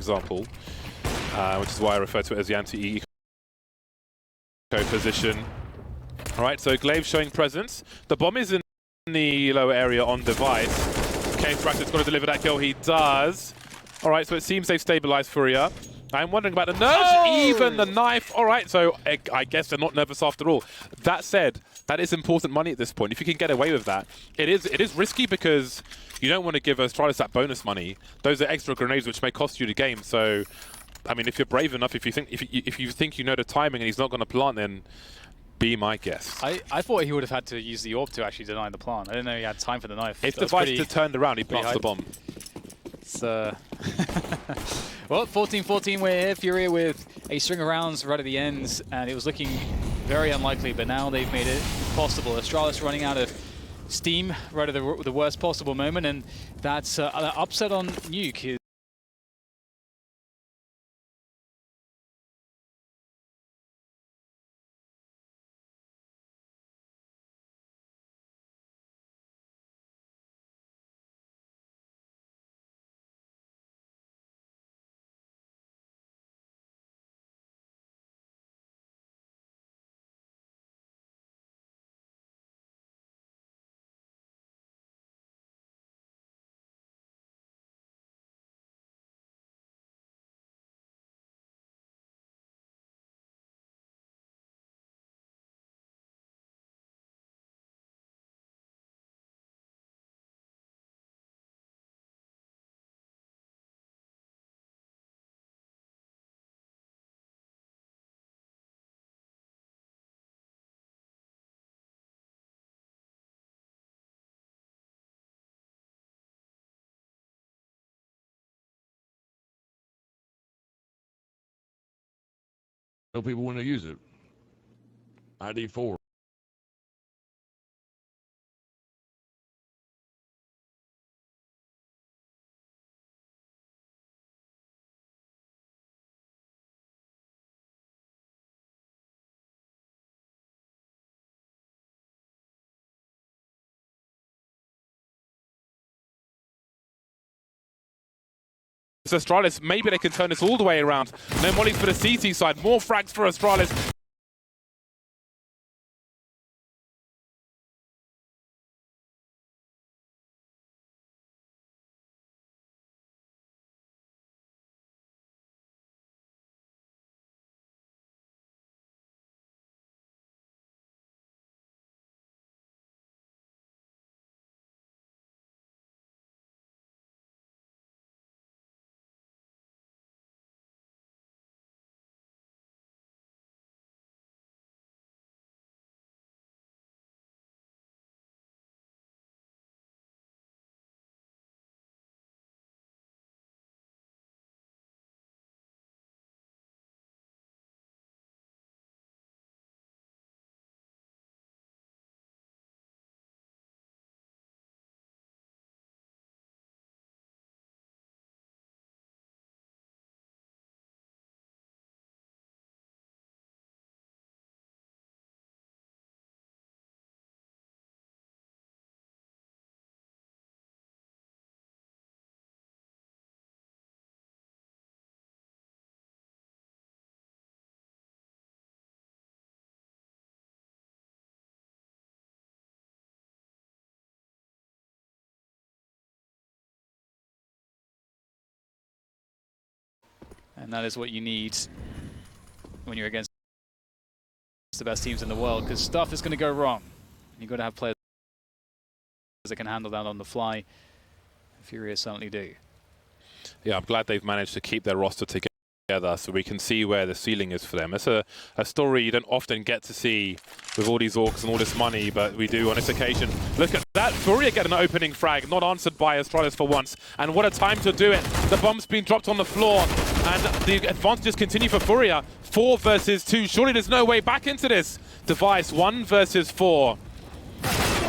example, which is why I refer to it as the anti-eco position. All right, so Glaive showing presence. The bomb is in the lower area on device. K-Fractor's got to deliver that kill. He does. All right, so it seems they've stabilized Furia. I'm wondering about the nerves, even the knife. All right, so I guess they're not nervous after all. That said, that is important money at this point. If you can get away with that, it is risky because you don't want to give Astralis that bonus money. Those are extra grenades which may cost you the game. So, I mean, if you're brave enough, if you think you know the timing and he's not going to plant, then be my guess. I thought he would have had to use the orb to actually deny the plant. I didn't know he had time for the knife. If the device had turned around, he plants the bomb. It's, well, 14-14, we're here. Furia with a string of rounds right at the end, and it was looking very unlikely, but now they've made it possible. Astralis running out of steam right at the worst possible moment, and that's an upset on Nuke. Tell people when to use it. ID 4. Astralis, maybe they can turn this all the way around. No mollies for the CT side, more frags for Astralis. And that is what you need when you're against the best teams in the world, because stuff is going to go wrong. You've got to have players that can handle that on the fly. Furia certainly do. Yeah, I'm glad they've managed to keep their roster together so we can see where the ceiling is for them. It's a story you don't often get to see with all these orcs and all this money, but we do on this occasion. Look at that, Furia get an opening frag, not answered by Astralis for once. And what a time to do it. The bomb's been dropped on the floor, and the advantages continue for Furia. 4 versus 2, surely there's no way back into this. Device, 1 versus 4.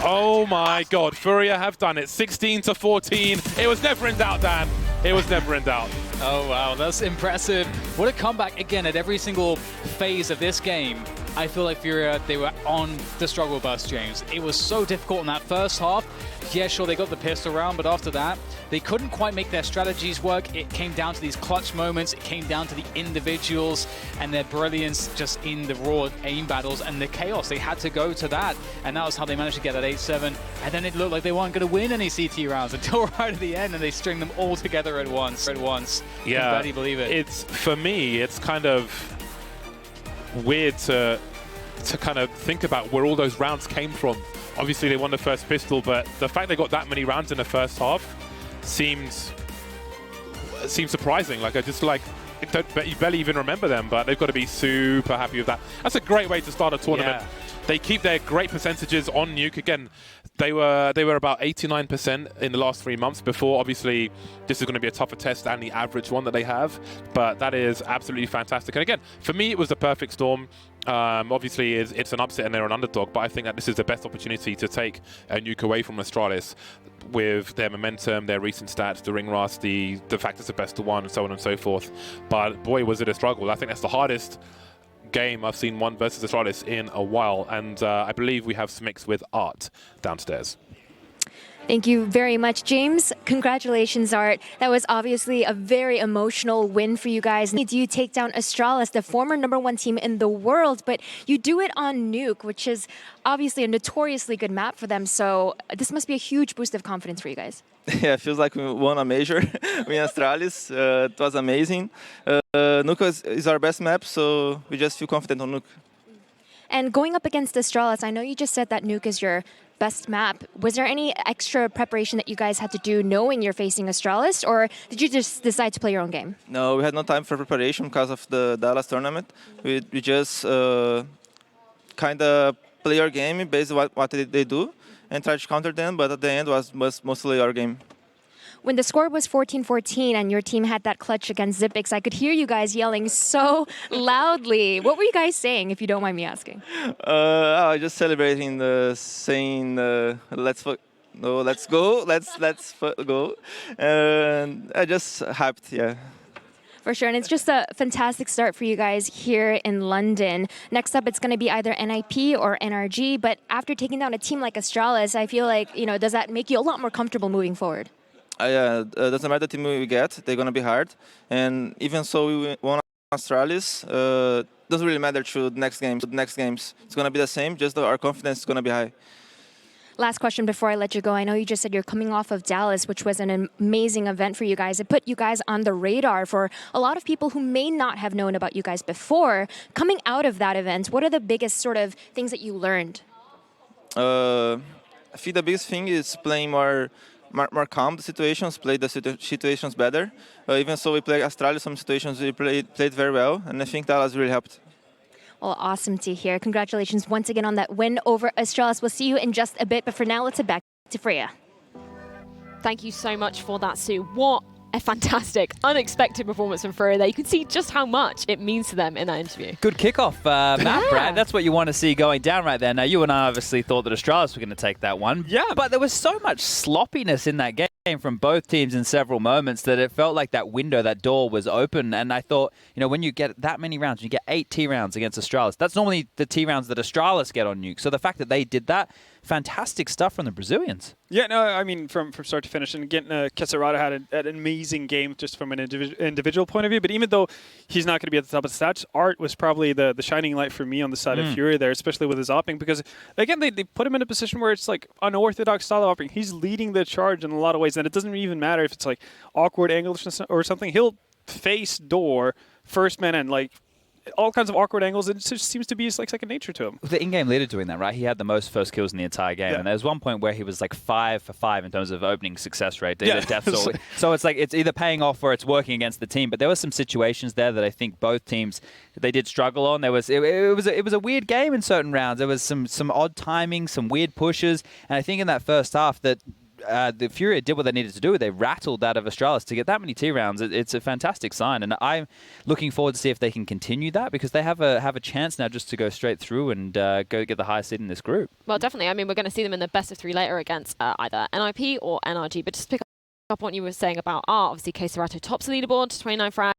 Oh my God, Furia have done it. 16-14. It was never in doubt, Dan. It was never in doubt. Oh wow, that's impressive. What a comeback again at every single phase of this game. I feel like Furia, they were on the struggle bus, James. It was so difficult in that first half. Yeah, sure, they got the pistol round, but after that, they couldn't quite make their strategies work. It came down to these clutch moments. It came down to the individuals and their brilliance just in the raw aim battles and the chaos. They had to go to that, and that was how they managed to get that 8-7. And then it looked like they weren't going to win any CT rounds until right at the end, and they string them all together at once. Yeah, can barely believe it. It's, for me, it's kind of weird to kind of think about where all those rounds came from. Obviously, they won the first pistol, but the fact they got that many rounds in the first half seems surprising. Like, I just like, you barely even remember them, but they've got to be super happy with that. That's a great way to start a tournament. Yeah. They keep their great percentages on Nuke. Again, they were about 89% in the last 3 months. Before, obviously, this is going to be a tougher test than the average one that they have, but that is absolutely fantastic. And again, for me, it was the perfect storm. Obviously, it's an upset and they're an underdog, but I think that this is the best opportunity to take a Nuke away from Astralis with their momentum, their recent stats, the ring rust, the fact it's the best of one, and so on and so forth. But boy, was it a struggle. I think that's the hardest game I've seen one versus Astralis in a while, and I believe we have some mix with Art downstairs. Thank you very much, James. Congratulations, Art. That was obviously a very emotional win for you guys. You take down Astralis, the former #1 team in the world, but you do it on Nuke, which is obviously a notoriously good map for them. So this must be a huge boost of confidence for you guys. Yeah, it feels like we won a major in Astralis. It was amazing. Nuke is our best map, so we just feel confident on Nuke. And going up against Astralis, I know you just said that Nuke is your best map. Was there any extra preparation that you guys had to do knowing you're facing Astralis, or did you just decide to play your own game? No, we had no time for preparation because of the Dallas tournament. We just kind of play our game based on what they do and try to counter them, but at the end was mostly our game. When the score was 14-14 and your team had that clutch against Zipix, I could hear you guys yelling so loudly. What were you guys saying, if you don't mind me asking? I was just celebrating, saying, let's go, let's go. And I just hyped, yeah. For sure, and it's just a fantastic start for you guys here in London. Next up, it's going to be either NIP or NRG, but after taking down a team like Astralis, I feel like, does that make you a lot more comfortable moving forward? Doesn't matter the team we get, they're going to be hard. And even so we won Astralis, doesn't really matter to the next games. It's going to be the same, just our confidence is going to be high. Last question before I let you go. I know you just said you're coming off of Dallas, which was an amazing event for you guys. It put you guys on the radar for a lot of people who may not have known about you guys before. Coming out of that event, what are the biggest sort of things that you learned? I think the biggest thing is playing more calm the situations, play the situations better. Even so, we played Astralis, some situations we played very well, and I think that has really helped. Well, awesome to hear. Congratulations once again on that win over Astralis. We'll see you in just a bit, but for now, let's head back to Freya. Thank you so much for that, Sue. What a fantastic, unexpected performance from Freya there. You can see just how much it means to them in that interview. Good kickoff, Matt, Brad. That's what you want to see going down right there. Now, you and I obviously thought that Astralis were going to take that one. Yeah. But there was so much sloppiness in that game from both teams in several moments that it felt like that window, that door was open. And I thought, when you get that many rounds, you get 8 T rounds against Astralis. That's normally the T rounds that Astralis get on Nuke. So the fact that they did that, fantastic stuff from the Brazilians. Yeah, no, I mean, from start to finish. And again, Kesarada had an amazing game just from an individual point of view. But even though he's not going to be at the top of the stats, Art was probably the shining light for me on the side of Fury there, especially with his opping. Because, again, they put him in a position where it's like unorthodox style of opping. He's leading the charge in a lot of ways. And it doesn't even matter if it's like awkward angles or something. He'll face door, first man in, like, all kinds of awkward angles. It just seems to be like second nature to him. The in-game leader doing that, right? He had the most first kills in the entire game. Yeah. And there was one point where he was like 5 for 5 in terms of opening success rate. So it's like it's either paying off or it's working against the team. But there were some situations there that I think both teams, they did struggle on. It was a weird game in certain rounds. There was some odd timing, some weird pushes. And I think in that first half that the Fury did what they needed to do. They rattled that of Astralis to get that many T rounds. It's a fantastic sign, and I'm looking forward to see if they can continue that, because they have a chance now just to go straight through and go get the highest seed in this group. Well, definitely. I mean, we're going to see them in the best of 3 later against either NIP or NRG. But just pick up on what you were saying about Art. Obviously, Kesarato tops the leaderboard, 29 frags.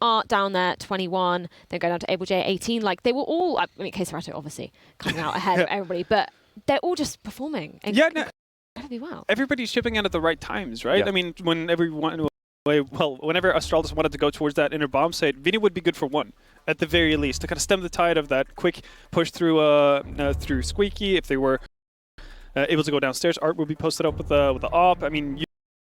Art down there, 21. Then go down to Able J, 18. Like, they were all, I mean, Keserato obviously coming out ahead of everybody, but they're all just performing incredibly well. Everybody's shipping out at the right times, right? Yeah. I mean, whenever Astralis wanted to go towards that inner bomb site, Vinny would be good for one, at the very least, to kind of stem the tide of that quick push through through Squeaky. If they were able to go downstairs, Art would be posted up with the op. I mean,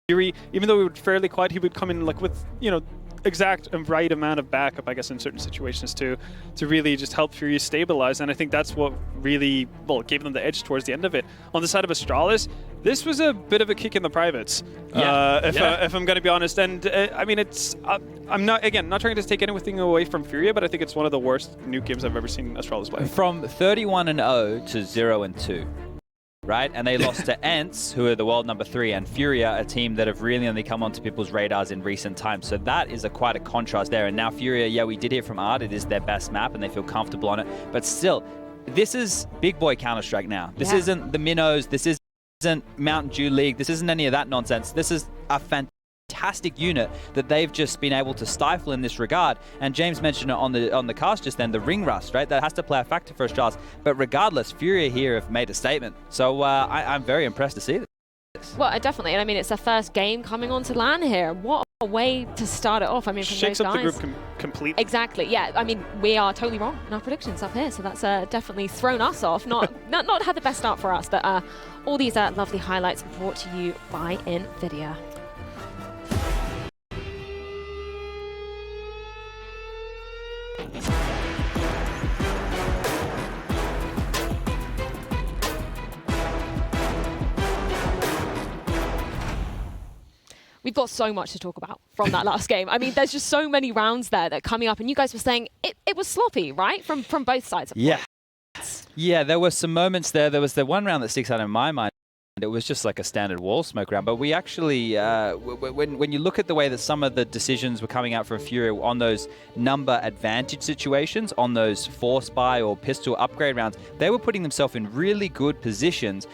Yuri, even though we were fairly quiet, he would come in like with, you know, exact and right amount of backup, I guess, in certain situations to really just help Fury stabilize. And I think that's what really, well, gave them the edge towards the end of it. On the side of Astralis, this was a bit of a kick in the privates, if I'm going to be honest. And I mean, it's I'm not trying to take anything away from Furia, but I think it's one of the worst nuke games I've ever seen Astralis play. From 31-0 to 0-2. Right, and they lost to Ents, who are the world number 3, and Furia, a team that have really only come onto people's radars in recent times. So that is quite a contrast there. And now Furia, yeah, we did hear from Art, it is their best map, and they feel comfortable on it. But still, this is big boy Counter-Strike now. This isn't the Minnows, this isn't Mountain Dew League, this isn't any of that nonsense. This is a fantastic unit that they've just been able to stifle in this regard. And James mentioned it on the cast just then, the ring rust, right? That has to play a factor for Astralis. But regardless, Furia here have made a statement. So I'm very impressed to see this. Well, definitely. And I mean, it's their first game coming onto LAN here. What a way to start it off. I mean, from Shakes those up guys. the group completely. Exactly. Yeah. I mean, we are totally wrong in our predictions up here, so that's definitely thrown us off. Not had the best start for us, but all these lovely highlights brought to you by NVIDIA. We've got so much to talk about from that last game. I mean, there's just so many rounds there that are coming up, and you guys were saying it was sloppy, right? From both sides. Yeah. Yeah, there were some moments there. There was the one round that sticks out in my mind. It was just like a standard wall smoke round. But we actually, when you look at the way that some of the decisions were coming out from Fury on those number advantage situations, on those force buy or pistol upgrade rounds, they were putting themselves in really good positions